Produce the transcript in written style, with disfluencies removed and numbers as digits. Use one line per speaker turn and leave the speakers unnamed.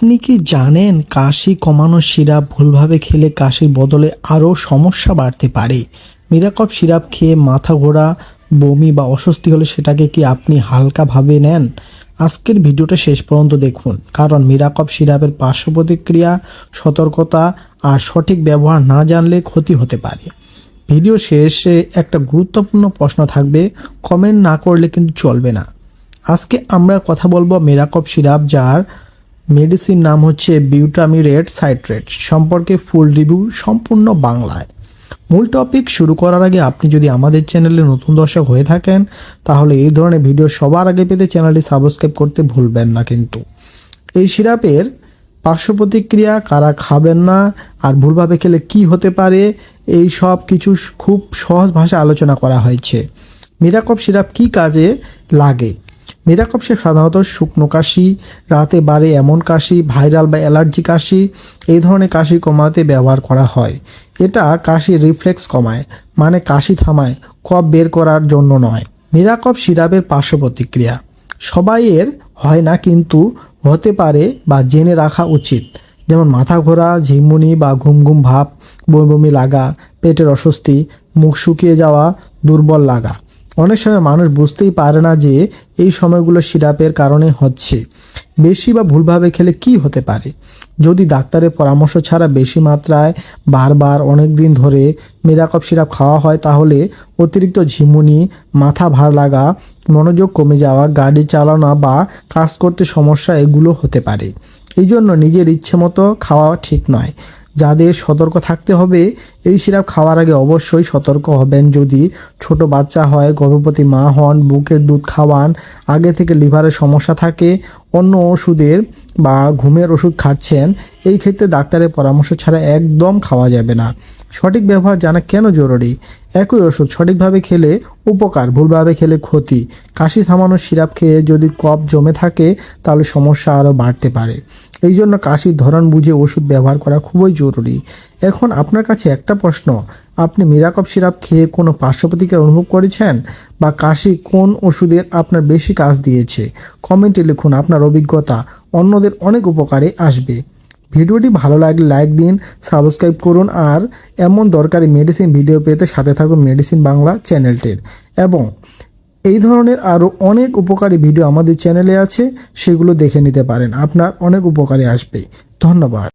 আপনি কি জানেন কাশি কমানোর সিরাপ ভুলভাবে খেলে কাশির বদলে আরও সমস্যা বাড়তে পারে? মিরাকপ সিরাপ খেয়ে মাথা ঘোরা, বমি বা অস্বস্তি হলে সেটাকে কি আপনি হালকাভাবে নেন? আজকের ভিডিওটা শেষ পর্যন্ত দেখুন, কারণ মিরাকপ সিরাপের পার্শ্ব প্রতিক্রিয়া, সতর্কতা আর সঠিক ব্যবহার না জানলে ক্ষতি হতে পারে। ভিডিও শেষে একটা গুরুত্বপূর্ণ প্রশ্ন থাকবে, কমেন্ট না করলে কিন্তু চলবে না। আজকে আমরা কথা বলবো মিরাকপ সিরাপ, যার মেডিসিন নাম হচ্ছে বিউটামিরেট সাইট্রেট সম্পর্কে ফুল রিভিউ সম্পূর্ণ বাংলায়। মূল টপিক শুরু করার আগে আপনি যদি আমাদের চ্যানেলে নতুন দর্শক হয়ে থাকেন, তাহলে এই ধরনের ভিডিও সবার আগে পেতে চ্যানেলটি সাবস্ক্রাইব করতে ভুলবেন না। কিন্তু এই সিরাপের পার্শ্ব প্রতিক্রিয়া, কারা খাবেন না, আর ভুলভাবে খেলে কি হতে পারে, এই সব কিছু খুব সহজ ভাষায় আলোচনা করা হয়েছে। মিরাকপ সিরাপ কি কাজে লাগে? মিরাকপ সিরাপ সাধারণত শুকনো কাশি, রাতে বাড়ে এমন কাশি, ভাইরাল বা অ্যালার্জি কাশি, এই ধরনের কাশি কমাতে ব্যবহার করা হয়। এটা কাশির রিফ্লেক্স কমায়, মানে কাশি থামায়, কফ বের করার জন্য নয়। মিরাকপ সিরাপের পার্শ্ব প্রতিক্রিয়া সবাইয়ের হয় না, কিন্তু হতে পারে বা জেনে রাখা উচিত। যেমন মাথা ঘোরা, ঝিমুনি বা ঘুম ঘুম ভাব, বমি বমি লাগা, পেটের অস্বস্তি, মুখ শুকিয়ে যাওয়া, দুর্বল লাগা। অনেক সময় মানুষ বুঝতেই পারে না যে এই সময়গুলো সিরাপের কারণে হচ্ছে। বেশি বা ভুলভাবে খেলে কি হতে পারে? যদি ডাক্তারের পরামর্শ ছাড়া বেশি মাত্রায় বারবার অনেক দিন ধরে মিরাকপ সিরাপ খাওয়া হয়, তাহলে অতিরিক্ত ঝিমুনি, মাথা ভার লাগা, মনোযোগ কমে যাওয়া, গাড়ি চালানো বা কাজ করতে সমস্যা, এগুলো হতে পারে। এই জন্য নিজের ইচ্ছে মতো খাওয়া ঠিক নয়। যাদের সতর্ক থাকতে হবে, এই সিরাপ খাওয়ার আগে অবশ্যই সতর্ক হবেন। যদি ছোট বাচ্চা হয়, গর্ভবতী মা হন, বুকের দুধ খাওয়ান, আগে থেকে লিভারের সমস্যা থাকে, অন্য ওষুধের বা ঘুমের ওষুধ খাচ্ছেন, এই ক্ষেত্রে ডাক্তারের পরামর্শ ছাড়া একদম খাওয়া যাবে না। সঠিক ব্যবহার জানা কেন জরুরি? একই ওষুধ সঠিকভাবে খেলে উপকার, ভুলভাবে খেলে ক্ষতি। কাশি থামানোর সিরাপ খেয়ে যদি কফ জমে থাকে, তাহলে সমস্যা আরও বাড়তে পারে। এই জন্য কাশির ধরন বুঝে ওষুধ ব্যবহার করা খুবই জরুরি। এখন আপনার কাছে একটা প্রশ্ন, আপনি মিরাকপ সিরাপ খেয়ে কোনো পার্শ্ব প্রতিক্রিয়া অনুভব করেছেন? বা কাশি কোন ওষুধের আপনার বেশি কাজ দিয়েছে? কমেন্টে লিখুন আপনার অভিজ্ঞতা, অন্যদের অনেক উপকারে আসবে। ভিডিওটি ভালো লাগলে লাইক দিন, সাবস্ক্রাইব করুন, আর এমন দরকারি মেডিসিন ভিডিও পেতে সাথে থাকুন মেডিসিন বাংলা চ্যানেলটির। এবং এই ধরনের আরও অনেক উপকারী ভিডিও আমাদের চ্যানেলে আছে, সেগুলো দেখে নিতে পারেন, আপনার অনেক উপকারে আসবে। ধন্যবাদ।